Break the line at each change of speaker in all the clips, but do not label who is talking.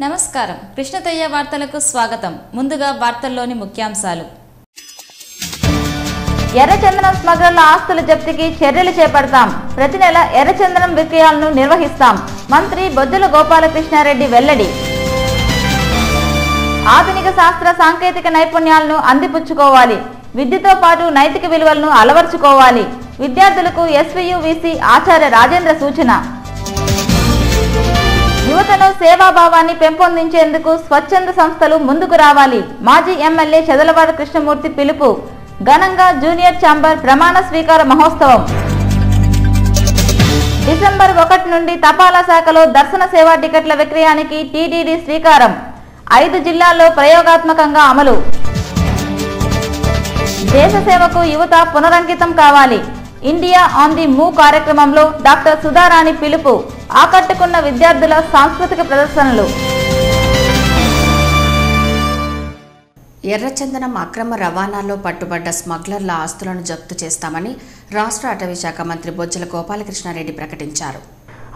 నమస్కారం కృష్ణతయ్య వార్తలకు స్వాగతం. ముందుగా వార్తల్లోని ముఖ్యాంశాలు.
ఎర్రచందనం స్మగ్లర్ల ఆస్తుల జప్తికి చర్యలు చేపడతాం. ప్రతి నెల ఎర్రచందనం విక్రయాలను నిర్వహిస్తాం. మంత్రి బొజ్జల గోపాలకృష్ణారెడ్డి వెల్లడి. ఆధునిక శాస్త్ర సాంకేతిక నైపుణ్యాలను అందిపుచ్చుకోవాలి. విద్యతో పాటు నైతిక విలువలను అలవర్చుకోవాలి. విద్యార్థులకు ఎస్వీయువిసి ఆచార్య రాజేంద్ర సూచన. యువతను సేవాభావాన్ని పెంపొందించేందుకు స్వచ్ఛంద సంస్థలు ముందుకు రావాలి. మాజీ ఎమ్మెల్యే చెదలవాడ కృష్ణమూర్తి పిలుపు. ఘనంగా జూనియర్ ఛాంబర్ ప్రమాణ స్వీకార మహోత్సవం. డిసెంబర్ 1 నుండి తపాలా శాఖలో దర్శన సేవా టికెట్ల విక్రయానికి టీటీడీ శ్రీకారం. 5 జిల్లాల్లో ప్రయోగాత్మకంగా అమలు. దేశ సేవకు యువత పునరంకితం కావాలి. ఇండియా ఆన్ ది మూవ్ కార్యక్రమంలో డాక్టర్ సుధారాణి పిలుపు. ఆకట్టుకున్న విద్యార్థుల సాంస్కృతిక ప్రదర్శనలు.
ఎర్రచందనం అక్రమ రవాణాలో పట్టుబడ్డ స్మగ్లర్ల ఆస్తులను జప్తు చేస్తామని రాష్ట్ర అటవీ శాఖ మంత్రి బొజ్జల గోపాలకృష్ణారెడ్డి ప్రకటించారు.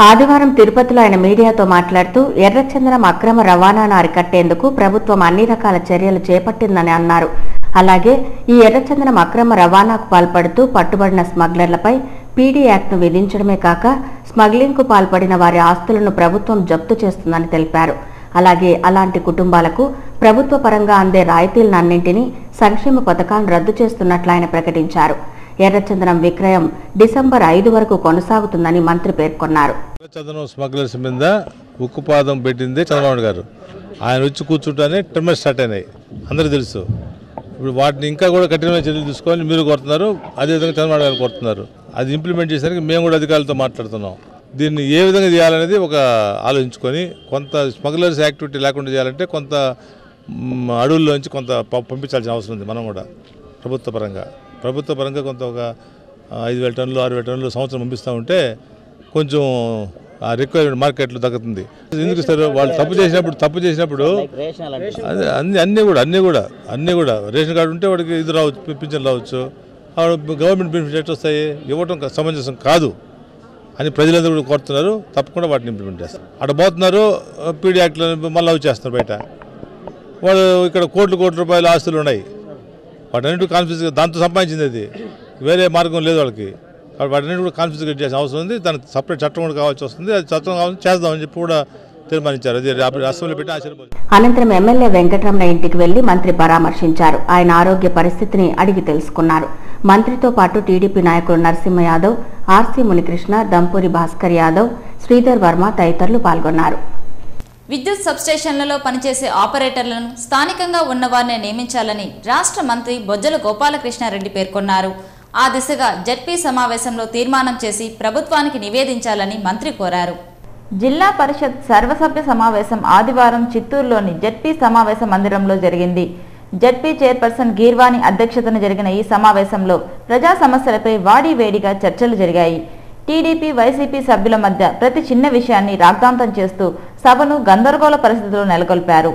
ఆదివారం తిరుపతిలో ఆయన మీడియాతో మాట్లాడుతూ ఎర్రచందనం అక్రమ రవాణాను అరికట్టేందుకు ప్రభుత్వం అన్ని రకాల చర్యలు చేపట్టిందని అన్నారు. అలాగే ఈ ఎర్రచందనం అక్రమ రవాణాకు పాల్పడుతూ పట్టుబడిన స్మగ్లర్లపై పీడీ యాక్ట్ను విధించడమే కాక స్మగ్లింగ్కు పాల్పడిన వారి ఆస్తులను ప్రభుత్వం జప్తు చేస్తుందని తెలిపారు. అలాగే అలాంటి కుటుంబాలకు ప్రభుత్వ పరంగా అందే రాయితీలన్నింటినీ సంక్షేమ పథకాలను రద్దు చేస్తున్నట్లు ఆయన ప్రకటించారు. ఎర్రచందనం విక్రయం డిసెంబర్ 5 వరకు కొనసాగుతుందని మంత్రి పేర్కొన్నారు.
ఎర్రచందనం స్మగ్లర్స్ మీద ఉక్కుపాదం పెట్టిందే చంద్రబాబు గారు. ఆయన వచ్చి కూర్చుంటానే టర్మినల్ స్టార్ట్ అయినాయి, అందరికీ తెలుసు. ఇప్పుడు వాటిని ఇంకా కూడా కఠినమైన చర్యలు తీసుకోవాలని మీరు కోరుతున్నారు, అదేవిధంగా చంద్రబాబు గారు కోరుతున్నారు. అది ఇంప్లిమెంట్ చేసేందుకు మేము కూడా అధికారులతో మాట్లాడుతున్నాం. దీన్ని ఏ విధంగా చేయాలనేది ఒక ఆలోచించుకొని కొంత స్మగ్లర్స్ యాక్టివిటీ లేకుండా చేయాలంటే కొంత అడవుల్లోంచి కొంత పంపించాల్సిన అవసరం ఉంది. మనం కూడా ప్రభుత్వ పరంగా కొంత ఒక 5,000 టన్నులు 6,000 టన్నులు సంవత్సరం పంపిస్తూ ఉంటే కొంచెం ఆ రిక్వైర్మెంట్ మార్కెట్లో తగ్గుతుంది. ఎందుకు ఇస్తారు? వాళ్ళు తప్పు చేసినప్పుడు అన్నీ కూడా రేషన్ కార్డు ఉంటే వాడికి ఇది రావచ్చు, పింఛన్ రావచ్చు. గవర్నమెంట్ బెనిఫిట్స్ ఎట్లా వస్తాయి? ఇవ్వటం సమంజసం కాదు అని ప్రజలందరూ కూడా కోరుతున్నారు. తప్పకుండా వాటిని ఇంప్లిమెంట్ చేస్తారు. అక్కడ పోతున్నారు, పీడీ యాక్ట్లో మళ్ళీ వచ్చేస్తున్నారు. బయట వాళ్ళు ఇక్కడ కోట్ల రూపాయల ఆస్తులు ఉన్నాయి. వాటన్నిటి కాన్ఫిడెన్స్ దాంతో సంపాదించింది, అది వేరే మార్గం లేదు వాళ్ళకి. వాటన్నిటి కూడా కాన్ఫిడెన్స్ చేసిన అవసరం ఉంది. దానికి సపరేట్ చట్టం కూడా కావాల్సి వస్తుంది. అది చట్టం కావాలని చేద్దామని చెప్పి కూడా తీర్మానించారు. అది అసెంబ్లీలో పెట్టి ఆశీర్వదించారు.
అనంతరం ఎమ్మెల్యే వెంకటరమణ ఇంటికి వెళ్లి మంత్రి పరామర్శించారు. ఆయన ఆరోగ్య పరిస్థితిని అడిగి తెలుసుకున్నారు. మంత్రితో పాటు టీడీపీ నాయకులు నరసింహ యాదవ్, ఆర్సీ మునికృష్ణ, దంపూరి భాస్కర్ యాదవ్, శ్రీధర్ వర్మ తదితరులు పాల్గొన్నారు.
విద్యుత్ సబ్స్టేషన్లలో పనిచేసే ఆపరేటర్లను స్థానికంగా ఉన్నవారినే నియమించాలని రాష్ట్ర మంత్రి బొజ్జల గోపాలకృష్ణారెడ్డి పేర్కొన్నారు. ఆ దిశగా జెడ్పీ సమావేశంలో తీర్మానం చేసి ప్రభుత్వానికి నివేదించాలని మంత్రి కోరారు. జిల్లా పరిషత్ సర్వసభ్య సమావేశం ఆదివారం చిత్తూరులోని జెడ్పీ సమావేశ మందిరంలో జరిగింది. జెడ్పీ చైర్పర్సన్ గీర్వాణి అధ్యక్షతన జరిగిన ఈ సమావేశంలో ప్రజా సమస్యలపై వాడివేడిగా చర్చలు జరిగాయి. టీడీపీ వైసీపీ సభ్యుల మధ్య ప్రతి చిన్న విషయాన్ని రాద్ధాంతం చేస్తూ సభను గందరగోళ పరిస్థితుల్లో నెలకొల్పారు.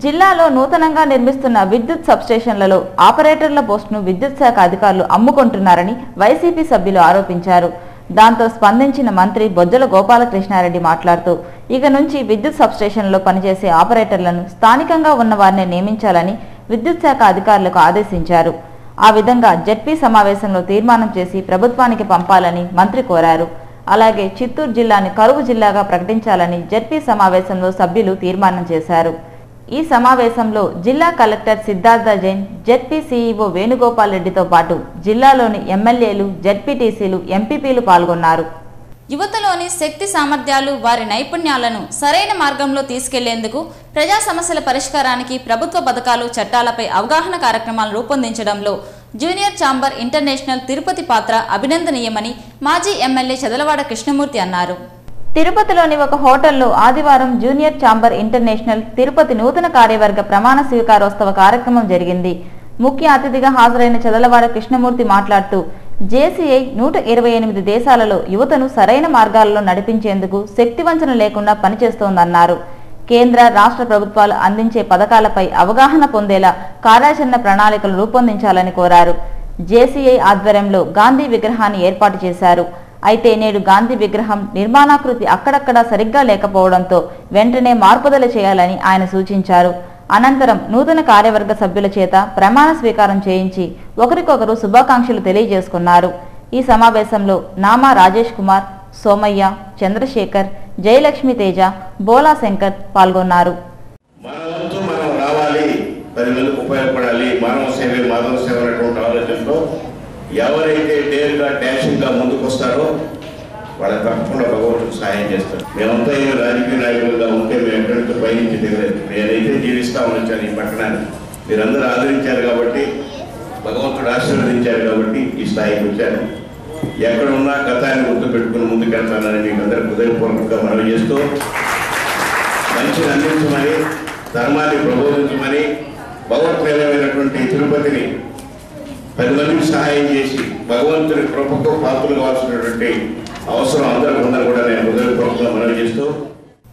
జిల్లాలో నూతనంగా నిర్మిస్తున్న విద్యుత్ సబ్స్టేషన్లలో ఆపరేటర్ల పోస్టును విద్యుత్ శాఖ అధికారులు అమ్ముకుంటున్నారని వైసీపీ సభ్యులు ఆరోపించారు. దాంతో స్పందించిన మంత్రి బొజ్జల గోపాలకృష్ణారెడ్డి మాట్లాడుతూ ఇక నుంచి విద్యుత్ సబ్స్టేషన్లలో పనిచేసే ఆపరేటర్లను స్థానికంగా ఉన్న వారిని నియమించాలని విద్యుత్ శాఖ అధికారులకు ఆదేశించారు. ఆ విధంగా జెడ్పీ సమావేశంలో తీర్మానం చేసి ప్రభుత్వానికి పంపాలని మంత్రి కోరారు. అలాగే చిత్తూరు జిల్లాని కరువు జిల్లాగా ప్రకటించాలని జెడ్పీ సమావేశంలో సభ్యులు తీర్మానం చేశారు. ఈ సమావేశంలో జిల్లా collector Siddhartha Jain, ZP CEO Venugopal రెడ్డితో పాటు జిల్లాలోని ఎమ్మెల్యేలు, జెడ్పీటీసీలు, ఎంపీపీలు పాల్గొన్నారు. యువతలోని శక్తి సామర్థ్యాలు, వారి నైపుణ్యాలను సరైన మార్గంలో తీసుకెళ్లేందుకు ప్రజా సమస్యల పరిష్కారానికి ప్రభుత్వ పథకాలు, చట్టాలపై అవగాహన కార్యక్రమాలు రూపొందించడంలో జూనియర్ ఛాంబర్ ఇంటర్నేషనల్ తిరుపతి పాత్ర అభినందనీయమని మాజీ ఎమ్మెల్యే చదలవాడ కృష్ణమూర్తి అన్నారు. తిరుపతిలోని ఒక హోటల్లో ఆదివారం జూనియర్ ఛాంబర్ ఇంటర్నేషనల్ తిరుపతి నూతన కార్యవర్గ ప్రమాణ స్వీకారోత్సవ కార్యక్రమం జరిగింది. ముఖ్య అతిథిగా హాజరైన చదలవాడ కృష్ణమూర్తి మాట్లాడుతూ జేసీఐ 128 దేశాలలో యువతను సరైన మార్గాలలో నడిపించేందుకు శక్తివంచన లేకుండా పనిచేస్తోందన్నారు. కేంద్ర, రాష్ట్ర ప్రభుత్వాలు అందించే పథకాలపై అవగాహన పొందేలా కార్యాచరణ ప్రణాళికలు రూపొందించాలని కోరారు. జేసీఐ ఆధ్వర్యంలో గాంధీ విగ్రహాన్ని ఏర్పాటు చేశారు. అయితే నేడు గాంధీ విగ్రహం నిర్మాణాకృతి అక్కడక్కడా సరిగ్గా లేకపోవడంతో వెంటనే మార్పుదల చేయాలని ఆయన సూచించారు. అనంతరం నూతన కార్యవర్గ సభ్యుల చేత ప్రమాణ స్వీకారం చేయించి ఒకరికొకరు శుభాకాంక్షలు తెలియజేసుకున్నారు. ఈ సమావేశంలో నామా రాజేష్ కుమార్, సోమయ్య, చంద్రశేఖర్, జయలక్ష్మి తేజ, బోలా శంకర్ పాల్గొన్నారు.
ఎవరైతే డేర్గా డాషింగ్గా ముందుకు వస్తారో వాళ్ళకి తప్పకుండా భగవంతుడు సహాయం చేస్తారు. మేమంతా ఏమి రాజకీయ నాయకులుగా ఉంటే మేము ఎక్కడితో పయనించి దిగలేదు. నేనైతే జీవిస్తామని వచ్చాను ఈ పట్టణాన్ని. మీరందరూ ఆదరించారు కాబట్టి, భగవంతుడు ఆశీర్వదించారు కాబట్టి ఈ స్థాయికి వచ్చాను. ఎక్కడున్నా గతాన్ని గుర్తు పెట్టుకుని ముందుకెళ్తానని మీకు అందరూ హృదయపూర్వకంగా మనవి చేస్తూ, మంచిని అందించమని, ధర్మాన్ని ప్రబోధించమని, భగవత్ప్రేమైనటువంటి తిరుపతిని 10 మందికి సహాయం చేసి భగవంతుని కృపకు పాత్రలు కావాల్సినటువంటి అవసరం అందరూ ఉందని కూడా నేను హృదయపూర్వకంగా మనవి చేస్తూ,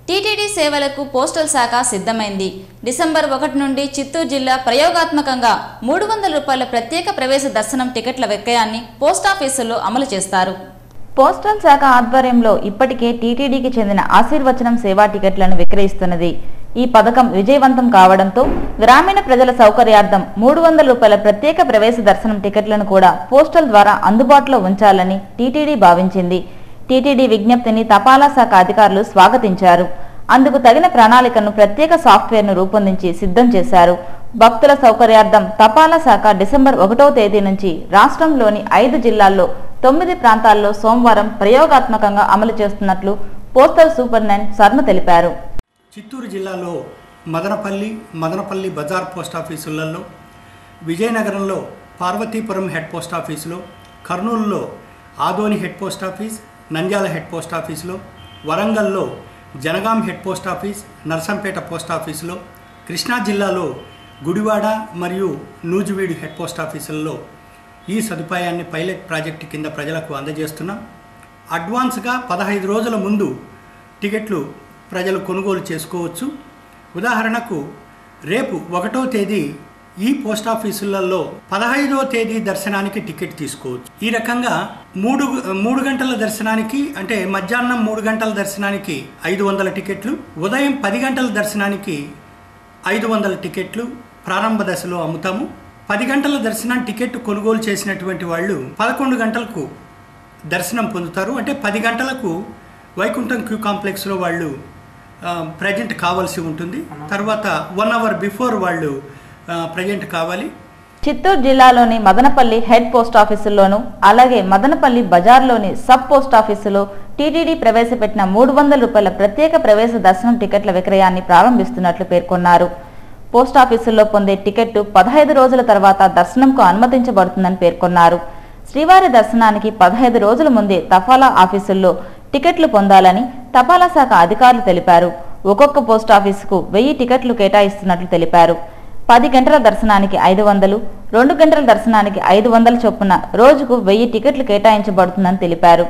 టీటీడీ సేవలకు పోస్టల్ శాఖ సిద్ధమైంది. డిసెంబర్ 1 నుండి చిత్తూరు జిల్లా ప్రయోగాత్మకంగా 300 రూపాయల ప్రత్యేక ప్రవేశ దర్శనం టికెట్ల విక్రయాన్ని పోస్టాఫీసుల్లో అమలు చేస్తారు. పోస్టల్ శాఖ ఆధ్వర్యంలో ఇప్పటికే టీటీడీకి చెందిన ఆశీర్వచనం సేవా టికెట్లను విక్రయిస్తున్నది. ఈ పథకం విజయవంతం కావడంతో గ్రామీణ ప్రజల సౌకర్యార్థం 300 రూపాయల ప్రత్యేక ప్రవేశ దర్శనం టికెట్లను కూడా పోస్టల్ ద్వారా అందుబాటులో ఉంచాలని టీటీడీ భావించింది. టీటీడీ విజ్ఞప్తిని తపాలా శాఖ అధికారులు స్వాగతించారు. అందుకు తగిన ప్రణాళికను ప్రత్యేక సాఫ్ట్వేర్ను రూపొందించి సిద్ధం చేశారు. భక్తుల సౌకర్యార్థం తపాలా శాఖ డిసెంబర్ 1వ తేదీ నుంచి రాష్ట్రంలోని 5 జిల్లాల్లో 9 ప్రాంతాల్లో సోమవారం ప్రయోగాత్మకంగా అమలు చేస్తున్నట్లు పోస్టల్ సూపరింటెండెంట్ శర్మ తెలిపారు.
చిత్తూరు జిల్లాలో మదనపల్లి బజార్ పోస్టాఫీసులలో, విజయనగరంలో పార్వతీపురం హెడ్ పోస్టాఫీసులో, కర్నూలులో Adoni head post office, Nandyal head పోస్టాఫీసులో, వరంగల్లో జనగాం హెడ్ పోస్టాఫీస్, నర్సంపేట పోస్టాఫీసులో, కృష్ణా జిల్లాలో గుడివాడ మరియు నూజివీడు హెడ్ పోస్టాఫీసులలో ఈ సదుపాయాన్ని పైలట్ ప్రాజెక్టు కింద ప్రజలకు అందజేస్తున్నాం. అడ్వాన్స్గా 15 రోజుల ముందు టికెట్లు ప్రజలు కొనుగోలు చేసుకోవచ్చు. ఉదాహరణకు రేపు 1వ తేదీ ఈ పోస్టాఫీసులలో 15వ తేదీ దర్శనానికి టికెట్ తీసుకోవచ్చు. ఈ రకంగా 3 గంటల దర్శనానికి, అంటే మధ్యాహ్నం 3 గంటల దర్శనానికి 500 టికెట్లు, ఉదయం 10 గంటల దర్శనానికి 500 టికెట్లు ప్రారంభ దశలో అమ్ముతాము. 10 గంటల దర్శనం టికెట్ కొనుగోలు చేసినటువంటి వాళ్ళు 11 గంటలకు దర్శనం పొందుతారు. అంటే 10 గంటలకు వైకుంఠం క్యూ కాంప్లెక్స్లో వాళ్ళు ప్రజెంట్ కావాల్సి ఉంటుంది. తర్వాత 1 అవర్ బిఫోర్ వాళ్ళు ప్రజెంట్ కావాలి.
చిత్తూరు జిల్లాలోని మదనపల్లి హెడ్ పోస్టాఫీసుల్లోనూ, అలాగే మదనపల్లి బజార్లోని సబ్ పోస్టాఫీసులో టీటీడీ ప్రవేశపెట్టిన 300 రూపాయల ప్రత్యేక ప్రవేశ దర్శనం టికెట్ల విక్రయాన్ని ప్రారంభిస్తున్నట్లు పేర్కొన్నారు. పోస్టాఫీసుల్లో పొందే టికెట్టు 15 రోజుల తర్వాత దర్శనంకు అనుమతించబడుతుందని పేర్కొన్నారు. శ్రీవారి దర్శనానికి 15 రోజుల ముందే తపాలా ఆఫీసుల్లో టికెట్లు పొందాలని తపాలా శాఖ అధికారులు తెలిపారు. ఒక్కొక్క పోస్టాఫీసుకు 1000 టికెట్లు కేటాయిస్తున్నట్లు తెలిపారు. 10 గంటల దర్శనానికి 500, 2 గంటల దర్శనానికి 500 చొప్పున రోజుకు 1000 టికెట్లు కేటాయించబడుతుందని తెలిపారు.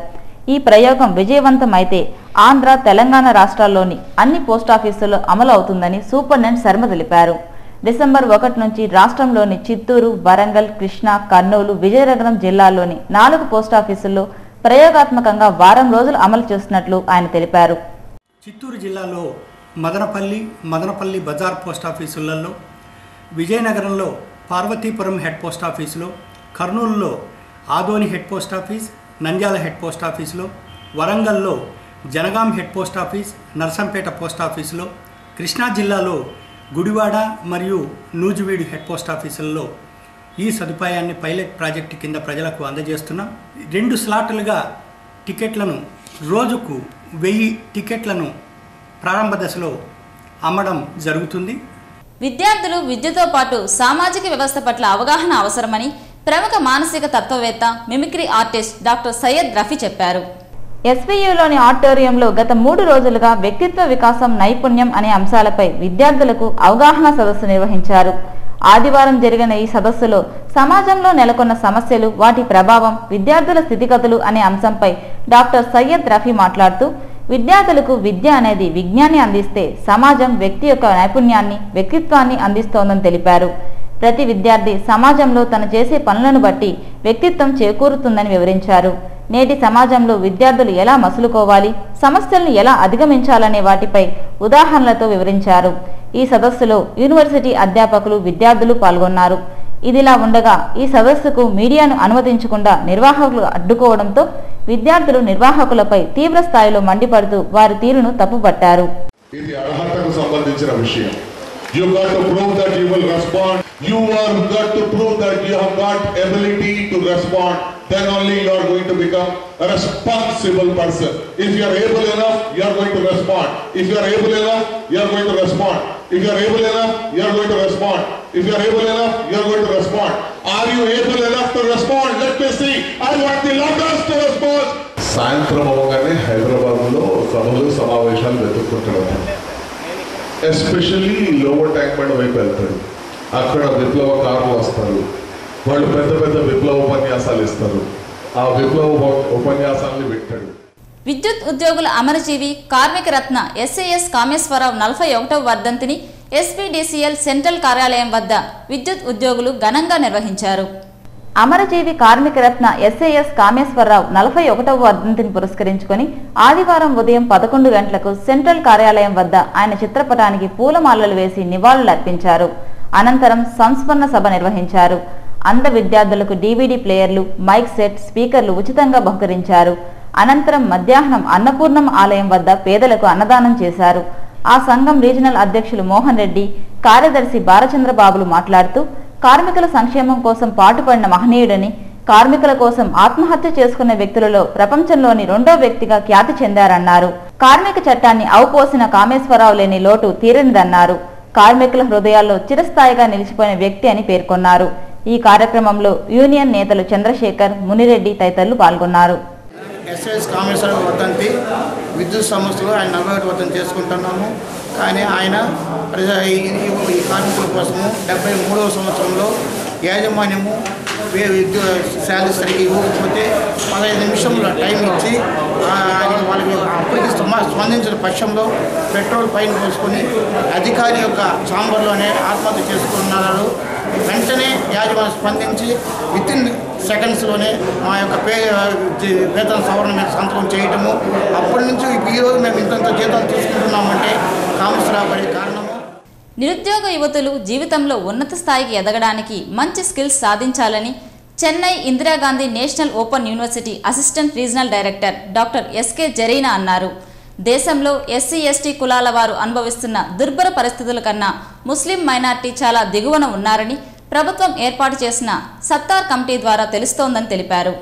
ఈ ప్రయోగం విజయవంతం అయితే ఆంధ్ర, తెలంగాణ రాష్ట్రాల్లోని అన్ని పోస్టాఫీసుల్లో అమలు అవుతుందని సూపరింటెండెంట్ శర్మ తెలిపారు. డిసెంబర్ 1 నుంచి రాష్ట్రంలోని చిత్తూరు, వరంగల్, కృష్ణా, కర్నూలు, విజయనగరం జిల్లాల్లోని 4 పోస్టాఫీసుల్లో ప్రయోగాత్మకంగా వారం రోజులు అమలు చేస్తున్నట్లు ఆయన తెలిపారు.
చిత్తూరు జిల్లాలో మదనపల్లి బజార్ పోస్టాఫీసులలో, విజయనగరంలో పార్వతీపురం హెడ్ పోస్టాఫీసులో, కర్నూలులో Adoni head post office, Nandyal head పోస్టాఫీసులో, వరంగల్లో జనగాం హెడ్ పోస్టాఫీస్, నర్సంపేట పోస్టాఫీసులో, కృష్ణా జిల్లాలో గుడివాడ మరియు నూజివీడు హెడ్ పోస్ట్ ఆఫీసుల్లో ఈ సదుపాయాన్ని పైలట్ ప్రాజెక్టు కింద ప్రజలకు అందజేస్తున్నాం. 2 స్లాట్లుగా టికెట్లను రోజుకు 1000 టికెట్లను ప్రారంభ దశలో అమ్మడం జరుగుతుంది.
విద్యార్థులు విద్యతో పాటు సామాజిక వ్యవస్థ పట్ల అవగాహన అవసరమని ప్రముఖ మానసిక తత్వవేత్త mimicry artist doctor Syed Rafi చెప్పారు.
ఎస్వీయూలోని ఆడిటోరియంలో గత 3 రోజులుగా వ్యక్తిత్వ వికాసం, నైపుణ్యం అనే అంశాలపై విద్యార్థులకు అవగాహన సదస్సు నిర్వహించారు. ఆదివారం జరిగిన ఈ సదస్సులో సమాజంలో నెలకొన్న సమస్యలు, వాటి ప్రభావం, విద్యార్థుల స్థితిగతులు అనే అంశంపై డాక్టర్ సయ్యద్ రఫీ మాట్లాడుతూ, విద్యార్థులకు విద్య అనేది విజ్ఞాన్ని అందిస్తే సమాజం వ్యక్తి యొక్క నైపుణ్యాన్ని, వ్యక్తిత్వాన్ని అందిస్తోందని తెలిపారు. ప్రతి విద్యార్థి సమాజంలో తను చేసే పనులను బట్టి వ్యక్తిత్వం చేకూరుతుందని వివరించారు. నేటి సమాజంలో విద్యార్థులు ఎలా మసులుకోవాలి, సమస్యలను ఎలా అధిగమించాలనే వాటిపై ఉదాహరణలతో వివరించారు. ఈ సదస్సులో యూనివర్సిటీ అధ్యాపకులు, విద్యార్థులు పాల్గొన్నారు. ఇదిలా ఉండగా ఈ సదస్సుకు మీడియాను అనుమతించకుండా నిర్వాహకులు అడ్డుకోవడంతో విద్యార్థులు నిర్వాహకులపై తీవ్ర స్థాయిలో మండిపడుతూ వారి తీరును తప్పుపట్టారు.
ఇది అర్హతకు సంబంధించిన విషయం. You got to prove that you will respond. You are got to prove that you have got ability to respond. Then only you are going to become a responsible person. If you are able enough, you are going to respond. If you are able enough, you are going to respond. If you are able enough, you are going to respond. If you are able enough, you are going to respond. Are you able enough to respond? Let me see. I want the loudest to respond. సాయంత్రం అవగానే హైదరాబాద్లో సభలు, సమావేశాలు వెతుక్కుంటున్నాం. Especially lower tank bund వైపు వెళ్తాడు. అక్కడ విప్లవకారులు వస్తారు. వాళ్ళు పెద్ద పెద్ద విప్లవ ఉపన్యాసాలు ఇస్తారు. ఆ విప్లవ ఉపన్యాసాన్ని వింటాడు.
విద్యుత్ ఉద్యోగుల అమరజీవి కార్మిక రత్న ఎస్ఏఎస్ కామేశ్వరరావు 41వ వర్ధంతిని ఎస్పీడీసీఎల్ సెంట్రల్ కార్యాలయం వద్ద విద్యుత్ ఉద్యోగులు ఘనంగా నిర్వహించారు.
అమరజీవి కార్మిక రత్న ఎస్ఏఎస్ కామేశ్వరరావు 41వ వర్ధంతిని పురస్కరించుకొని ఆదివారం ఉదయం 11 గంటలకు సెంట్రల్ కార్యాలయం వద్ద ఆయన చిత్రపటానికి పూలమాలలు వేసి నివాళులర్పించారు. అనంతరం సంస్మరణ సభ నిర్వహించారు. అంధ విద్యార్థులకు DVD ప్లేయర్లు, మైక్ సెట్, స్పీకర్లు ఉచితంగా బహుకరించారు. అనంతరం మధ్యాహ్నం అన్నపూర్ణం ఆలయం వద్ద పేదలకు అన్నదానం చేశారు. ఆ సంఘం రీజనల్ అధ్యక్షులు మోహన్ రెడ్డి, కార్యదర్శి బాలచంద్రబాబులు మాట్లాడుతూ, కార్మికుల సంక్షేమం కోసం పాటుపడిన మహనీయుడని, కార్మికుల కోసం ఆత్మహత్య చేసుకున్న వ్యక్తులలో ప్రపంచంలోని 2వ వ్యక్తిగా ఖ్యాతి చెందారన్నారు. కార్మిక చట్టాన్ని అవపోసిన కామేశ్వరరావు లేని లోటు తీరనిదన్నారు. కార్మికుల హృదయాల్లో చిరస్థాయిగా నిలిచిపోయిన వ్యక్తి అని పేర్కొన్నారు. ఈ కార్యక్రమంలో యూనియన్ నేతలు చంద్రశేఖర్, మునిరెడ్డి తదితరులు పాల్గొన్నారు.
ఎస్ఎస్ కామేశ్వరరావు వర్ధంతి విద్యుత్ సంస్థలో ఆయన 41వ వర్ధంతి చేసుకుంటున్నాము. కానీ ఆయన ఈ కార్మికుల కోసము 73వ సంవత్సరంలో యాజమాన్యము శాలరీ సరిగ్గా ఇవ్వకపోతే 15 నిమిషంలో టైం ఇచ్చి వాళ్ళకి అప్పటికి స్పందించిన పక్షంలో పెట్రోల్ పైన పోసుకొని అధికారి యొక్క ఛాంబర్లోనే ఆత్మహత్య చేసుకున్నారు. వెంటనే యాజమాన్యం స్పందించి వితిన్ సెకండ్స్లోనే మా యొక్క వేతన సవరణ మీద సంతకం చేయటము. అప్పటి నుంచి ఈరోజు మేము ఇంతంత జీతాలు తీసుకుంటున్నామంటే కామేశ్వరరావు పడే కారణము.
నిరుద్యోగ యువతులు జీవితంలో ఉన్నత స్థాయికి ఎదగడానికి మంచి స్కిల్స్ సాధించాలని Chennai Indira Gandhi national open university assistant regional director doctor S K Zareena అన్నారు. దేశంలో SC/ST కులాల వారు అనుభవిస్తున్న దుర్భర పరిస్థితుల కన్నా ముస్లిం మైనార్టీ చాలా దిగువన ఉన్నారని ప్రభుత్వం ఏర్పాటు చేసిన సత్తార్ కమిటీ ద్వారా తెలుస్తోందని తెలిపారు.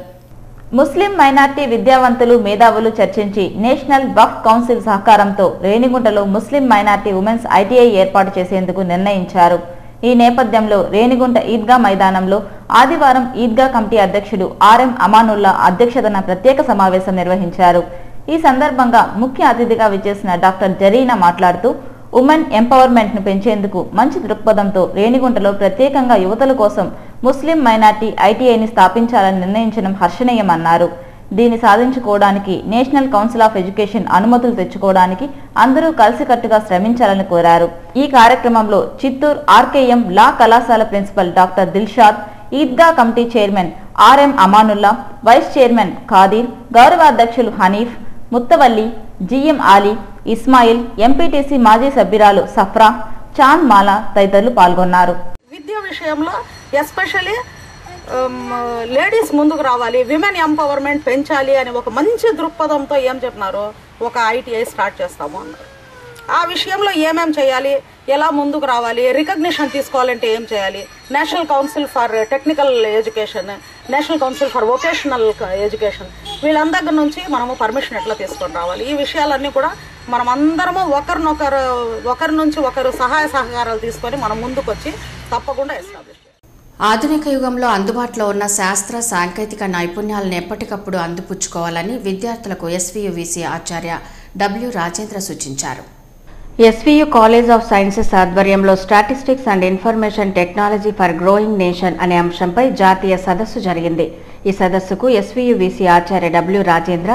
ముస్లిం మైనార్టీ విద్యావంతులు, మేధావులు చర్చించి నేషనల్ వక్ఫ్ కౌన్సిల్ సహకారంతో రేణిగుంటలో ముస్లిం మైనార్టీ ఉమెన్స్ ITI ఏర్పాటు చేసేందుకు నిర్ణయించారు. ఈ నేపథ్యంలో రేణిగుంట ఈద్గా మైదానంలో ఆదివారం ఈద్గా కమిటీ అధ్యక్షుడు RM అమానుల్లా అధ్యక్షతన ప్రత్యేక సమావేశం నిర్వహించారు. ఈ సందర్భంగా ముఖ్య అతిథిగా విచ్చేసిన డాక్టర్ జరీనా మాట్లాడుతూ, ఉమెన్ ఎంపవర్మెంట్ ను పెంచేందుకు మంచి దృక్పథంతో రేణిగుంటలో ప్రత్యేకంగా యువతల కోసం ముస్లిం మైనార్టీ ITIని స్థాపించాలని నిర్ణయించడం హర్షణీయమన్నారు. దీన్ని సాధించుకోవడానికి నేషనల్ కౌన్సిల్ ఆఫ్ ఎడ్యుకేషన్ అనుమతులు తెచ్చుకోవడానికి అందరూ కలిసికట్టుగా శ్రమించాలని కోరారు. ఈ కార్యక్రమంలో చిత్తూరు RKM లా కళాశాల principal doctor Dilshad, Eidgah committee chairman RM Amanulla, vice chairman Khadeer, గౌరవ అధ్యక్షులు హనీఫ్, ముత్తవల్లి, GM ఆలీ, ఇస్మాయిల్, MPTC మాజీ సభ్యురాలు సఫ్రా, చాంద్ మాలా తదితరులు పాల్గొన్నారు.
విద్య విషయంలో ఎస్పెషల్లీ లేడీస్ ముందుకు రావాలి, విమెన్ ఎంపవర్మెంట్ పెంచాలి అని ఒక మంచి దృక్పథంతో ఏం చెప్పినారు, ఒక ITI స్టార్ట్ చేస్తాము అన్నారు. ఆ విషయంలో ఏమేం చేయాలి, ఎలా ముందుకు రావాలి, రికగ్నిషన్ తీసుకోవాలంటే ఏం చేయాలి, national council for technical education, national council for vocational education, వీళ్ళందరి నుంచి మనము పర్మిషన్ ఎట్లా తీసుకొని రావాలి, ఈ విషయాలన్నీ కూడా మనం అందరము ఒకరి నుంచి ఒకరు సహాయ సహకారాలు తీసుకొని మనం ముందుకు వచ్చి తప్పకుండా ఎస్టాబ్లిష్ చేయాలి.
ఆధునిక యుగంలో అందుబాటులో ఉన్న శాస్త్ర సాంకేతిక నైపుణ్యాలను ఎప్పటికప్పుడు అందిపుచ్చుకోవాలని విద్యార్థులకు ఎస్వీయువిసి ఆచార్య డబ్ల్యూ రాజేంద్ర సూచించారు.
ఎస్వీయు కాలేజ్ ఆఫ్ సైన్సెస్ ఆధ్వర్యంలో statistics and information technology for growing nation అనే అంశంపై జాతీయ సదస్సు జరిగింది. ఈ సదస్సుకు ఎస్వీయువిసి ఆచార్య డబ్ల్యూ రాజేంద్ర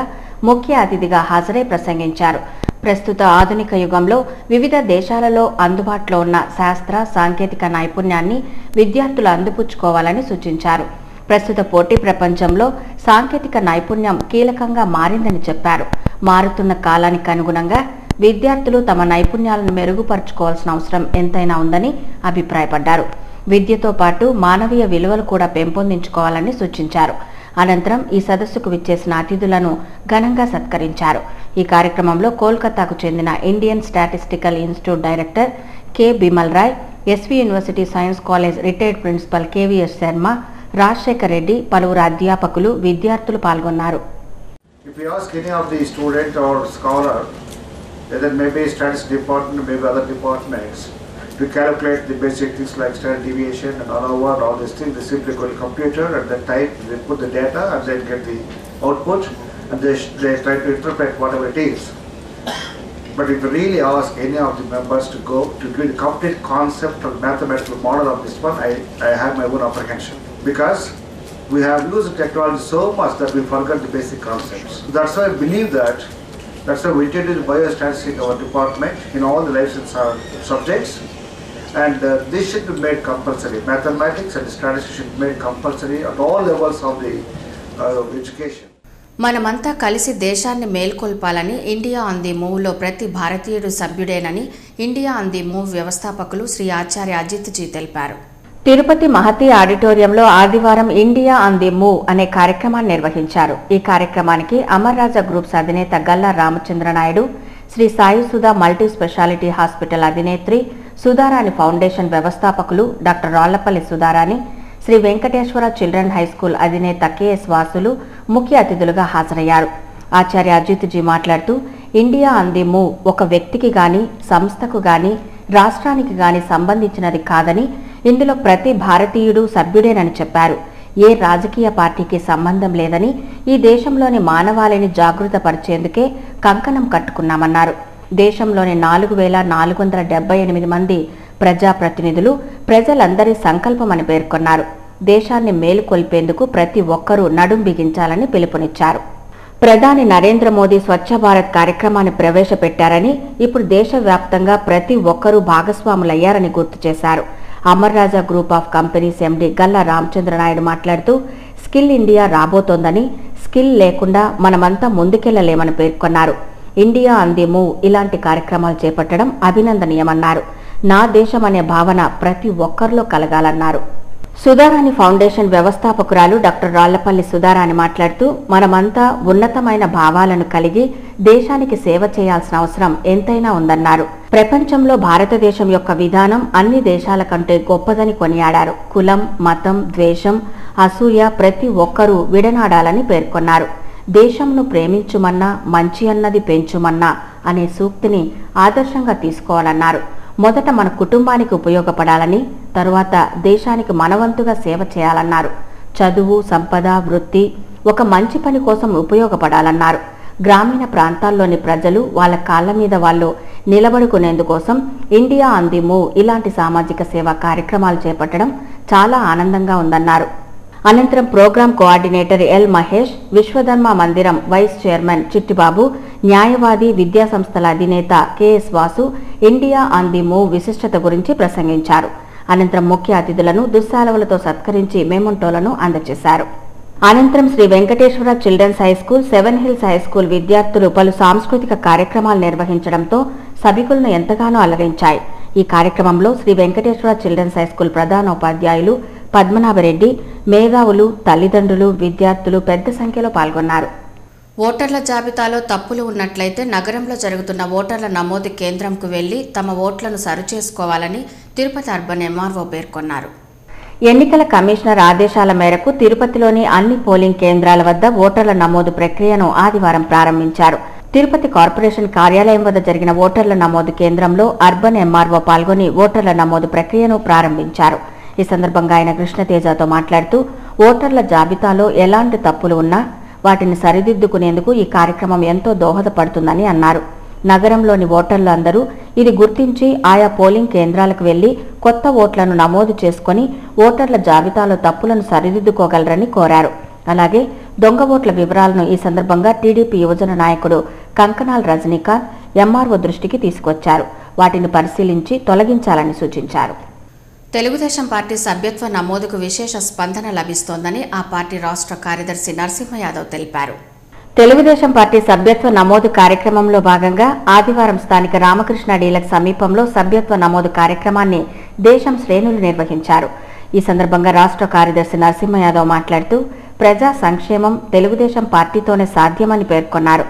ముఖ్య అతిథిగా హాజరై ప్రసంగించారు. ప్రస్తుత ఆధునిక యుగంలో వివిధ దేశాలలో అందుబాటులో ఉన్న శాస్త్ర సాంకేతిక నైపుణ్యాన్ని విద్యార్థులు అందిపుచ్చుకోవాలని సూచించారు. ప్రస్తుత పోటీ ప్రపంచంలో సాంకేతిక నైపుణ్యం కీలకంగా మారిందని చెప్పారు. మారుతున్న కాలానికి అనుగుణంగా విద్యార్థులు తమ నైపుణ్యాలను మెరుగుపరుచుకోవాల్సిన అవసరం ఎంతైనా ఉందని అభిప్రాయపడ్డారు. విద్యతో పాటు మానవీయ విలువలు కూడా పెంపొందించుకోవాలని సూచించారు. అనంతరం ఈ సదస్సుకు విచ్చేసిన అతిథులను ఘనంగా సత్కరించారు. ఈ కార్యక్రమంలో కోల్కతాకు చెందిన Indian statistical institute director K Bimal Roy, S V university science college retired principal K V S Sharma, Rajasekhar Reddy, పలువురు అధ్యాపకులు, విద్యార్థులు పాల్గొన్నారు.
If you ask any of the student or scholar, whether maybe statistics department, maybe other departments, to calculate the basic things like standard deviation and ANOVA and all these things, they simply go to computer and then type, they put the data and then get the output and they try to interpret whatever it is. But if you really ask any of the members to go to give the complete concept or mathematical model of this one, I have my own apprehension. Because we have used technology so much that we forgot the basic concepts. That's why I believe that's why we introduced biostatistics in our department in all the life science subjects, and this should be made compulsory. Mathematics and statistics should be made compulsory at all levels of the education.
మనమంతా కలిసి దేశాన్ని మేల్కొల్పాలని India on the మూవ్లో ప్రతి భారతీయుడు సభ్యుడేనని India on the move వ్యవస్థాపకులు శ్రీ ఆచార్య Ajit G తెలిపారు.
తిరుపతి మహతి ఆడిటోరియంలో ఆదివారం India on the move అనే కార్యక్రమాన్ని నిర్వహించారు. ఈ కార్యక్రమానికి అమర్ రాజా గ్రూప్స్ అధినేత Galla Ramachandra Naidu, Sri Sai Sudha multi speciality hospital అధినేత్రి, సుధారాణి ఫౌండేషన్ వ్యవస్థాపకులు doctor Rallapalli Sudharani, Sri Venkateswara children high school అధినేత కెఎస్ వాసులు ముఖ్య అతిథులుగా హాజరయ్యారు. ఆచార్య అజిత్ జీ మాట్లాడుతూ, ఇండియా ఆన్ ది మూవ్ ఒక వ్యక్తికి గాని, సంస్థకు గాని, రాష్ట్రానికి గాని సంబంధించినది కాదని, ఇందులో ప్రతి భారతీయుడు సభ్యుడేనని చెప్పారు. ఏ రాజకీయ పార్టీకి సంబంధం లేదని, ఈ దేశంలోని మానవాళిని జాగృతపరిచేందుకే కంకణం కట్టుకున్నామన్నారు. దేశంలోని 4,478 మంది ప్రజాప్రతినిధులు ప్రజలందరి సంకల్పమని పేర్కొన్నారు. దేశాన్ని మేలుకొల్పేందుకు ప్రతి ఒక్కరూ నడుం బిగించాలని పిలుపునిచ్చారు. ప్రధాని నరేంద్ర మోదీ స్వచ్ఛ భారత్ కార్యక్రమాన్ని ప్రవేశపెట్టారని, ఇప్పుడు దేశవ్యాప్తంగా ప్రతి ఒక్కరూ భాగస్వాములయ్యారని గుర్తు చేశారు. Amar Raja group of companies MD Galla Ramachandra Naidu మాట్లాడుతూ, స్కిల్ ఇండియా రాబోతోందని, స్కిల్ లేకుండా మనమంతా ముందుకెళ్లలేమని పేర్కొన్నారు. ఇండియా ఆన్ ది మూవ్ ఇలాంటి కార్యక్రమాలు చేపట్టడం అభినందనీయమన్నారు. నా దేశం అనే భావన ప్రతి ఒక్కరిలో కలగాలన్నారు. సుధారాణి ఫౌండేషన్ వ్యవస్థాపకురాలు డాక్టర్ రాళ్లపల్లి సుధారాణి మాట్లాడుతూ, మనమంతా ఉన్నతమైన భావాలను కలిగి దేశానికి సేవ చేయాల్సిన అవసరం ఎంతైనా ఉందన్నారు. ప్రపంచంలో భారతదేశం యొక్క విధానం అన్ని దేశాల కంటే గొప్పదని కొనియాడారు. కులం, మతం, ద్వేషం, అసూయ ప్రతి ఒక్కరూ విడనాడాలని పేర్కొన్నారు. దేశంను ప్రేమించుమన్నా, మంచి అన్నది పెంచుమన్నా అనే సూక్తిని ఆదర్శంగా తీసుకోవాలన్నారు. మొదట మన కుటుంబానికి ఉపయోగపడాలని, తరువాత దేశానికి మనవంతుగా సేవ చేయాలన్నారు. చదువు, సంపద, వృత్తి ఒక మంచి పని కోసం ఉపయోగపడాలన్నారు. గ్రామీణ ప్రాంతాల్లోని ప్రజలు వాళ్ళ కాళ్ల మీద వాళ్ళు నిలబడుకునేందుకోసం ఇండియా ఆన్ ది మూవ్ ఇలాంటి సామాజిక సేవా కార్యక్రమాలు చేపట్టడం చాలా ఆనందంగా ఉందన్నారు. అనంతరం programme coordinator L Mahesh, Vishwadharma Mandiram vice chairman Chittibabu, న్యాయవాది, విద్యాసంస్థల అధినేత K S Vasu India on the move విశిష్టత గురించి ప్రసంగించారు. అనంతరం ముఖ్య అతిథులను దుస్సాలవులతో సత్కరించి మెమొంటోలను అందజేశారు. అనంతరం Shri Venkateswara children's high school, seven hills high school విద్యార్థులు పలు సాంస్కృతిక కార్యక్రమాలు నిర్వహించడంతో సభికులను ఎంతగానో అలరించాయి. ఈ కార్యక్రమంలో శ్రీ వెంకటేశ్వర చిల్డ్రన్స్ హైస్కూల్ ప్రధానోపాధ్యాయులు పద్మనాభరెడ్డి, మేధావులు, తల్లిదండ్రులు, విద్యార్థులు పెద్ద సంఖ్యలో పాల్గొన్నారు.
ఓటర్ల జాబితాలో తప్పులు ఉన్నట్లయితే నగరంలో జరుగుతున్న ఓటర్ల నమోదు కేంద్రంకు వెళ్లి తమ ఓట్లను సరిచేసుకోవాలని తిరుపతి అర్బన్ ఎంఆర్ఓ పేర్కొన్నారు.
ఎన్నికల కమిషనర్ ఆదేశాల మేరకు తిరుపతిలోని అన్ని పోలింగ్ కేంద్రాల వద్ద ఓటర్ల నమోదు ప్రక్రియను ఆదివారం ప్రారంభించారు. తిరుపతి కార్పొరేషన్ కార్యాలయం వద్ద జరిగిన ఓటర్ల నమోదు కేంద్రంలో అర్బన్ ఎంఆర్ఓ పాల్గొని ఓటర్ల నమోదు ప్రక్రియను ప్రారంభించారు. ఈ సందర్భంగా ఆయన కృష్ణతేజతో మాట్లాడుతూ ఓటర్ల జాబితాలో ఎలాంటి తప్పులు ఉన్నా వాటిని సరిదిద్దుకునేందుకు ఈ కార్యక్రమం ఎంతో దోహదపడుతుందని అన్నారు. నగరంలోని ఓటర్లు అందరూ ఇది గుర్తించి ఆయా పోలింగ్ కేంద్రాలకు వెళ్లి కొత్త ఓట్లను నమోదు చేసుకుని ఓటర్ల జాబితాలో తప్పులను సరిదిద్దుకోగలరని కోరారు. అలాగే దొంగ ఓట్ల వివరాలను ఈ సందర్భంగా టీడీపీ యువజన నాయకుడు కంకనాల్ రజనీకాంత్ ఎంఆర్ఓ దృష్టికి తీసుకొచ్చారు. వాటిని పరిశీలించి తొలగించాలని సూచించారు.
తెలుగుదేశం పార్టీ సభ్యత్వ నమోదుకు విశేష స్పందన లభిస్తోందని ఆ పార్టీ రాష్ట్ర కార్యదర్శి నరసింహ యాదవ్ తెలిపారు.
తెలుగుదేశం పార్టీ సభ్యత్వ నమోదు కార్యక్రమంలో భాగంగా ఆదివారం స్థానిక రామకృష్ణ డీలక్స్ సమీపంలో సభ్యత్వ నమోదు కార్యక్రమాన్ని దేశం శ్రేణులు నిర్వహించారు. ఈ సందర్భంగా రాష్ట్ర కార్యదర్శి నరసింహ యాదవ్ మాట్లాడుతూ ప్రజా సంక్షేమం తెలుగుదేశం పార్టీతోనే సాధ్యమని పేర్కొన్నారు.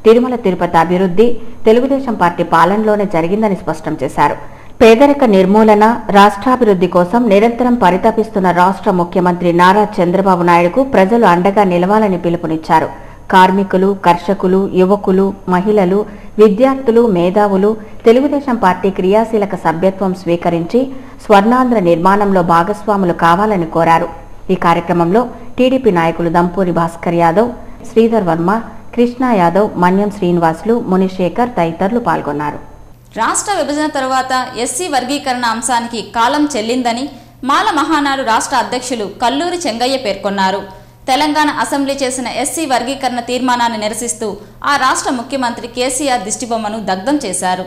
తిరుమల తిరుపతి అభివృద్ధి తెలుగుదేశం పార్టీ పాలనలోనే జరిగిందని స్పష్టం చేశారు. పేదరిక నిర్మూలన, రాష్ట్రాభివృద్ధి కోసం నిరంతరం పరితపిస్తున్న రాష్ట్ర ముఖ్యమంత్రి నారా చంద్రబాబు నాయుడుకు ప్రజలు అండగా నిలవాలని పిలుపునిచ్చారు. కార్మికులు, కర్షకులు, యువకులు, మహిళలు, విద్యార్థులు, మేధావులు తెలుగుదేశం పార్టీ క్రియాశీలక సభ్యత్వం స్వీకరించి స్వర్ణాంధ్ర నిర్మాణంలో భాగస్వాములు కావాలని కోరారు. ఈ కార్యక్రమంలో టీడీపీ నాయకులు దంపూరి భాస్కర్ యాదవ్, శ్రీధర్ వర్మ, కృష్ణా యాదవ్, మన్యం శ్రీనివాసులు, మునిశేఖర్ తదితరులు పాల్గొన్నారు.
రాష్ట్ర విభజన తరువాత ఎస్సీ వర్గీకరణ అంశానికి కాలం చెల్లిందని మాల మహానాడు రాష్ట్ర అధ్యక్షులు కల్లూరి చెంగయ్య పేర్కొన్నారు. తెలంగాణ అసెంబ్లీ చేసిన ఎస్సీ వర్గీకరణ తీర్మానాన్ని నిరసిస్తూ ఆ రాష్ట్ర ముఖ్యమంత్రి కేసీఆర్ దిష్టిబొమ్మను దగ్ధం చేశారు.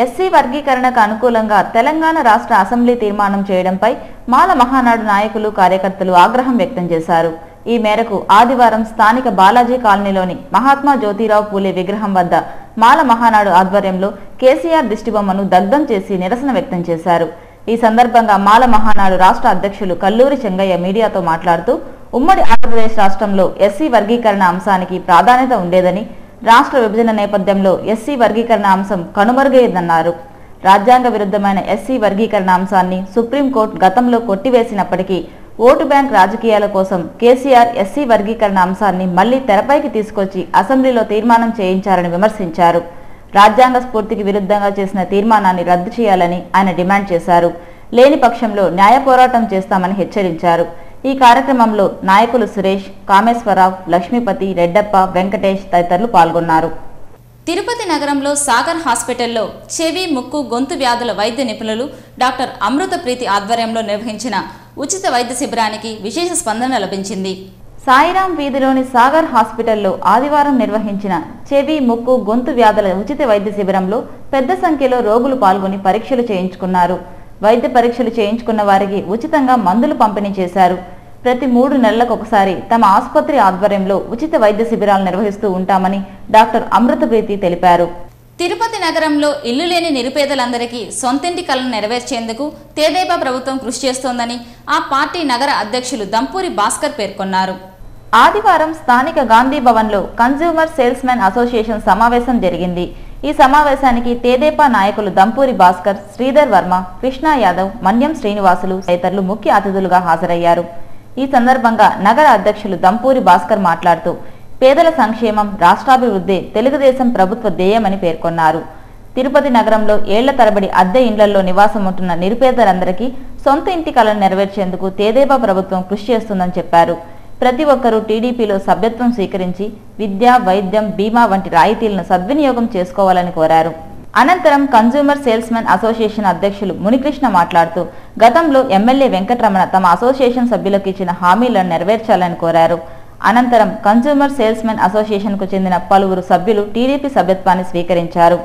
ఎస్సీ వర్గీకరణకు అనుకూలంగా తెలంగాణ రాష్ట్ర అసెంబ్లీ తీర్మానం చేయడంపై మాల మహానాడు నాయకులు, కార్యకర్తలు ఆగ్రహం వ్యక్తం చేశారు. ఈ మేరకు ఆదివారం స్థానిక బాలాజీ కాలనీలోని మహాత్మా జ్యోతిరావు పూలే విగ్రహం వద్ద మాల మహానాడు ఆధ్వర్యంలో కేసీఆర్ దిష్టిబొమ్మను దగ్ధం చేసి నిరసన వ్యక్తం చేశారు. ఈ సందర్భంగా మాల మహానాడు రాష్ట్ర అధ్యక్షులు కల్లూరి చెంగయ్య మీడియాతో మాట్లాడుతూ ఉమ్మడి ఆంధ్రప్రదేశ్ రాష్ట్రంలో ఎస్సీ వర్గీకరణ అంశానికి ప్రాధాన్యత ఉండేదని, రాష్ట్ర విభజన నేపథ్యంలో ఎస్సీ వర్గీకరణ అంశం కనుమరుగయ్యేదన్నారు. రాజ్యాంగ విరుద్ధమైన ఎస్సీ వర్గీకరణ అంశాన్ని సుప్రీంకోర్టు గతంలో కొట్టివేసినప్పటికీ ఓటు బ్యాంక్ రాజకీయాల కోసం కేసీఆర్ ఎస్సీ వర్గీకరణ అంశాన్ని మళ్లీ తెరపైకి తీసుకొచ్చి అసెంబ్లీలో తీర్మానం చేయించారని విమర్శించారు. రాజ్యాంగ స్ఫూర్తికి విరుద్ధంగా చేసిన తీర్మానాన్ని రద్దు చేయాలని ఆయన డిమాండ్ చేశారు. లేని పక్షంలో న్యాయ పోరాటం చేస్తామని హెచ్చరించారు. ఈ కార్యక్రమంలో నాయకులు సురేష్, కామేశ్వరరావు, లక్ష్మీపతి, రెడ్డప్ప, వెంకటేష్ తదితరులు పాల్గొన్నారు.
తిరుపతి నగరంలో సాగర్ హాస్పిటల్లో చెవి, ముక్కు, గొంతు వ్యాధుల వైద్య నిపుణులు డాక్టర్ అమృత ప్రీతి ఆధ్వర్యంలో నిర్వహించిన ఉచిత వైద్య శిబిరానికి విశేష స్పందన లభించింది.
సాయిరాం వీధిలోని సాగర్ హాస్పిటల్లో ఆదివారం నిర్వహించిన చెవి, ముక్కు, గొంతు వ్యాధుల ఉచిత వైద్య శిబిరంలో పెద్ద సంఖ్యలో రోగులు పాల్గొని పరీక్షలు చేయించుకున్నారు. వైద్య పరీక్షలు చేయించుకున్న వారికి ఉచితంగా మందులు పంపిణీ చేశారు. ప్రతి 3 నెలలకు ఒకసారి తమ ఆసుపత్రి ఆధ్వర్యంలో ఉచిత వైద్య శిబిరాలు నిర్వహిస్తూ ఉంటామని డాక్టర్ అమృత ప్రీతి తెలిపారు.
తిరుపతి నగరంలో ఇల్లు లేని నిరుపేదలందరికీ సొంతింటి కలను నెరవేర్చేందుకు తెదేపా ప్రభుత్వం కృషి చేస్తోందని ఆ పార్టీ నగర అధ్యక్షులు దంపూరి భాస్కర్ పేర్కొన్నారు.
ఆదివారం స్థానిక గాంధీ భవన్లో కన్స్యూమర్ సేల్స్ మెన్ అసోసియేషన్ సమావేశం జరిగింది. ఈ సమావేశానికి తెదేపా నాయకులు దంపూరి భాస్కర్, శ్రీధర్ వర్మ, కృష్ణా యాదవ్, మన్యం శ్రీనివాసులు తదితరులు ముఖ్య అతిథులుగా హాజరయ్యారు. ఈ సందర్భంగా నగర అధ్యక్షులు దంపూరి భాస్కర్ మాట్లాడుతూ పేదల సంక్షేమం, రాష్ట్రాభివృద్ధి తెలుగుదేశం ప్రభుత్వ ధ్యేయమని పేర్కొన్నారు. తిరుపతి నగరంలో ఏళ్ల తరబడి అద్దె ఇండ్లలో నివాసం ఉంటున్న నిరుపేదలందరికీ సొంత ఇంటి కలను నెరవేర్చేందుకు తెదేపా ప్రభుత్వం కృషి చేస్తుందని చెప్పారు. ప్రతి ఒక్కరూ టీడీపీలో సభ్యత్వం స్వీకరించి విద్య, వైద్యం, బీమా వంటి రాయితీలను సద్వినియోగం చేసుకోవాలని కోరారు. అనంతరం కన్స్యూమర్ సేల్స్ మెన్ అసోసియేషన్ అధ్యక్షులు మునికృష్ణ మాట్లాడుతూ గతంలో ఎమ్మెల్యే వెంకటరమణ తమ అసోసియేషన్ సభ్యులకు ఇచ్చిన హామీలను నెరవేర్చాలని కోరారు. అనంతరం కన్స్యూమర్ సేల్స్ మెన్ అసోసియేషన్ కు చెందిన పలువురు సభ్యులు టీడీపీ సభ్యత్వాన్ని స్వీకరించారు.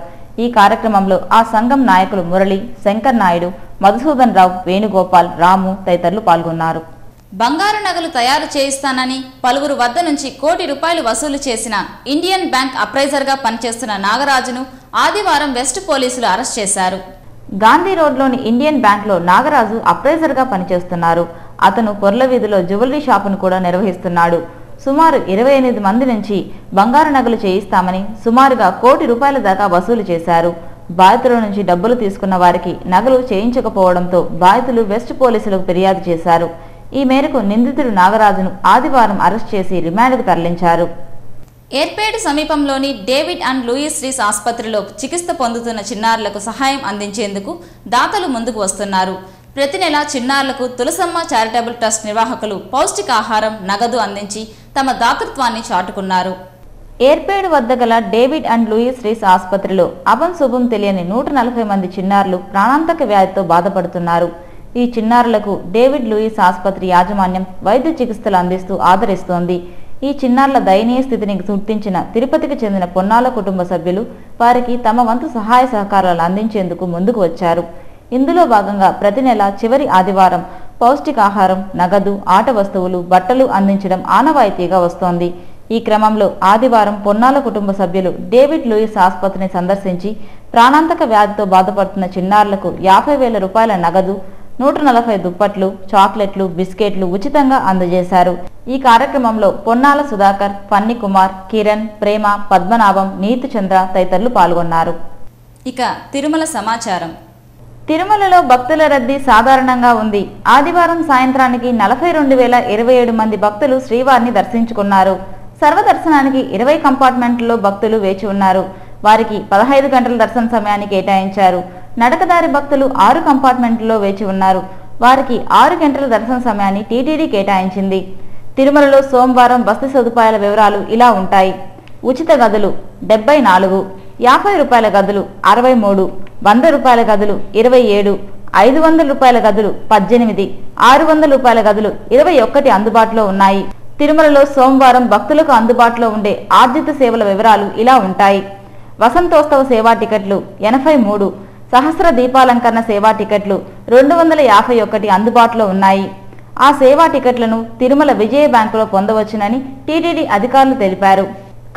ఈ కార్యక్రమంలో ఆ సంఘం నాయకులు మురళి, శంకర్ నాయుడు, మధుసూదన్ రావు, వేణుగోపాల్, రాము తదితరులు పాల్గొన్నారు.
బంగారు నగలు తయారు చేయిస్తానని పలువురు వద్ద నుంచి ₹1 కోటి వసూలు చేసిన ఇండియన్ బ్యాంక్ అప్రైజర్గా పనిచేస్తున్న నాగరాజును ఆదివారం వెస్ట్ పోలీసులు అరెస్ట్ చేశారు.
గాంధీ రోడ్లోని ఇండియన్ బ్యాంక్లో నాగరాజు అప్రైజర్గా పనిచేస్తున్నారు. అతను పొర్ల వీధిలో జ్యువెలరీ షాపును కూడా నిర్వహిస్తున్నాడు. సుమారు 28 మంది నుంచి బంగారు నగలు చేయిస్తామని సుమారుగా ₹1 కోటి దాకా వసూలు చేశారు. బాధితుల నుంచి డబ్బులు తీసుకున్న వారికి నగలు చేయించకపోవడంతో బాధితులు వెస్ట్ పోలీసులకు ఫిర్యాదు చేశారు. ఈ మేరకు నిందితుడు నాగరాజును ఆదివారం అరెస్ట్ చేసి రిమాండ్కు తరలించారు.
ఏర్పేట సమీపంలోని డేవిడ్ అండ్ లూయిస్ రీస్ ఆసుపత్రిలో చికిత్స పొందుతున్న చిన్నారులకు సహాయం అందించేందుకు దాతలు ముందుకు వస్తున్నారు. ప్రతి నెల చిన్నారులకు తులసమ్మ చారిటబుల్ ట్రస్ట్ నిర్వాహకులు పౌష్టికాహారం, నగదు అందించి తమ దాతృత్వాన్ని చాటుకున్నారు.
ఏర్పేడు వద్ద గల డేవిడ్ అండ్ లూయిస్ రీస్ ఆసుపత్రిలో అభం శుభం తెలియని 140 మంది చిన్నారులు ప్రాణాంతక వ్యాధితో బాధపడుతున్నారు. ఈ చిన్నారులకు డేవిడ్ లూయిస్ ఆసుపత్రి యాజమాన్యం వైద్య చికిత్సలు అందిస్తూ ఆదరిస్తోంది. ఈ చిన్నారుల దయనీయ స్థితిని గుర్తించిన తిరుపతికి చెందిన పొన్నాల కుటుంబ సభ్యులు వారికి తమ వంతు సహాయ సహకారాలు అందించేందుకు ముందుకు వచ్చారు. ఇందులో భాగంగా ప్రతి నెల చివరి ఆదివారం పౌష్టికాహారం, నగదు, ఆట వస్తువులు, బట్టలు అందించడం ఆనవాయితీగా వస్తోంది. ఈ క్రమంలో ఆదివారం పొన్నాల కుటుంబ సభ్యులు డేవిడ్ లూయిస్ ఆసుపత్రిని సందర్శించి ప్రాణాంతక వ్యాధితో బాధపడుతున్న చిన్నారులకు ₹50,000 నగదు, 140 దుప్పట్లు, చాక్లెట్లు, బిస్కెట్లు ఉచితంగా అందజేశారు. ఈ కార్యక్రమంలో పొన్నాల సుధాకర్, ఫన్ని కుమార్, కిరణ్, ప్రేమ, పద్మనాభం, నీతు చంద్ర తదితరులు పాల్గొన్నారు.
ఇక తిరుమల సమాచారం.
తిరుమలలో భక్తుల రద్దీ సాధారణంగా ఉంది. ఆదివారం సాయంత్రానికి 42,027 మంది భక్తులు శ్రీవారిని దర్శించుకున్నారు. సర్వదర్శనానికి 20 కంపార్ట్మెంట్లలో భక్తులు వేచి ఉన్నారు. వారికి 15 గంటల దర్శన సమయాన్ని కేటాయించారు. నడకదారి భక్తులు 6 కంపార్ట్మెంట్లలో వేచి ఉన్నారు. వారికి 6 గంటల దర్శన సమయాన్ని టీటీడీ కేటాయించింది. తిరుమలలో సోమవారం వసతి సదుపాయాల వివరాలు ఇలా ఉంటాయి. ఉచిత గదులు 74, ₹50 గదులు 63, ₹100 గదులు 27, ₹500 గదులు 18, ₹600 గదులు 21 అందుబాటులో ఉన్నాయి. తిరుమలలో సోమవారం భక్తులకు అందుబాటులో ఉండే ఆర్జిత సేవల వివరాలు ఇలా ఉంటాయి. వసంతోత్సవ సేవా టికెట్లు 83, సహస్ర దీపాలంకరణ సేవా టికెట్లు 251 అందుబాటులో ఉన్నాయి. ఆ సేవా టికెట్లను తిరుమల విజయ బ్యాంకులో పొందవచ్చునని టీటీడీ అధికారులు తెలిపారు.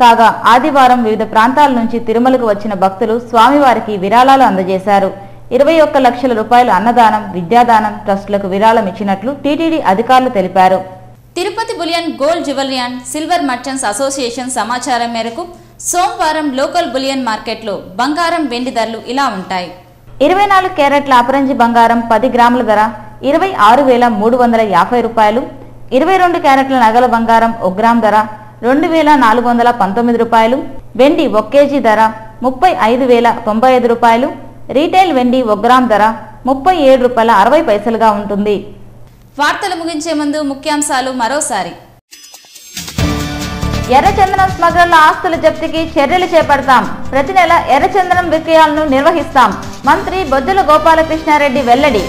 కాగా ఆదివారం వివిధ ప్రాంతాల నుంచి తిరుమలకు వచ్చిన భక్తులు స్వామివారికి విరాళాలు అందజేశారు. 21 లక్షల రూపాయల అన్నదానం, విద్యాదానం ట్రస్టులకు విరాళం ఇచ్చినట్లు టీటీడీ అధికారులు తెలిపారు.
Tirupati bullion gold jewellery and silver merchants association సమాచారం మేరకు సోమవారం లోకల్ బులియన్ మార్కెట్లో బంగారం, వెండి ధరలు ఇలా ఉంటాయి.
24 క్యారెట్ల అపరంజి బంగారం 10 గ్రాముల ధర ₹26,350, 22 క్యారెట్ల నగల బంగారం 1 గ్రామ్ ధర ₹2,419, వెండి 1 కేజీ ధర ₹35,095, రీటైల్ వెండి 1 గ్రామ్ ధర ₹37.60గా ఉంటుంది.
వార్తలు ముగించే ముందు ముఖ్యాంశాలు మరోసారి.
ఎర్రచందనం స్మగ్లర్ల ఆస్తుల జప్తికి చర్యలు చేపడతాం. ప్రతి నెల ఎర్రచందనం విక్రయాలను నిర్వహిస్తాం. మంత్రి బొజ్జల గోపాలకృష్ణారెడ్డి వెల్లడి.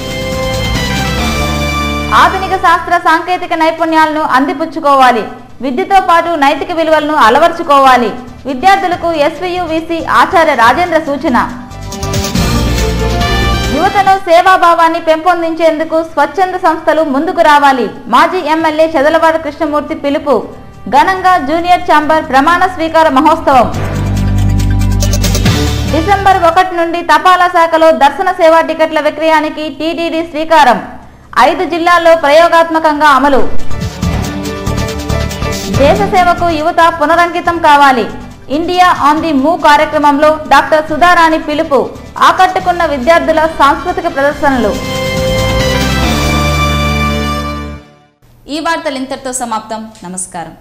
ఆధునిక శాస్త్ర సాంకేతిక నైపుణ్యాలను అందిపుచ్చుకోవాలి. విద్యతో పాటు నైతిక విలువలను అలవర్చుకోవాలి. విద్యార్థులకు ఎస్వీయువిసి ఆచార్య రాజేంద్ర సూచన. యువతను సేవాభావాన్ని పెంపొందించేందుకు స్వచ్ఛంద సంస్థలు ముందుకు రావాలి. మాజీ ఎమ్మెల్యే చదలవాడ కృష్ణమూర్తి పిలుపు. ఘనంగా జూనియర్ ఛాంబర్ ప్రమాణ స్వీకార మహోత్సవం. డిసెంబర్ 1 నుండి తపాలా శాఖలో దర్శన సేవా టికెట్ల విక్రయానికి టీటీడీ శ్రీకారం. 5 జిల్లాల్లో ప్రయోగాత్మకంగా అమలు. దేశ సేవకు యువత పునరంకితం కావాలి. ఇండియా ఆన్ ది మూవ్ కార్యక్రమంలో డాక్టర్ సుధారాణి పిలుపు. ఆకట్టుకున్న విద్యార్థుల సాంస్కృతిక ప్రదర్శనలు.
ఈ వార్తలు ఇంతటితో సమాప్తం. నమస్కారం.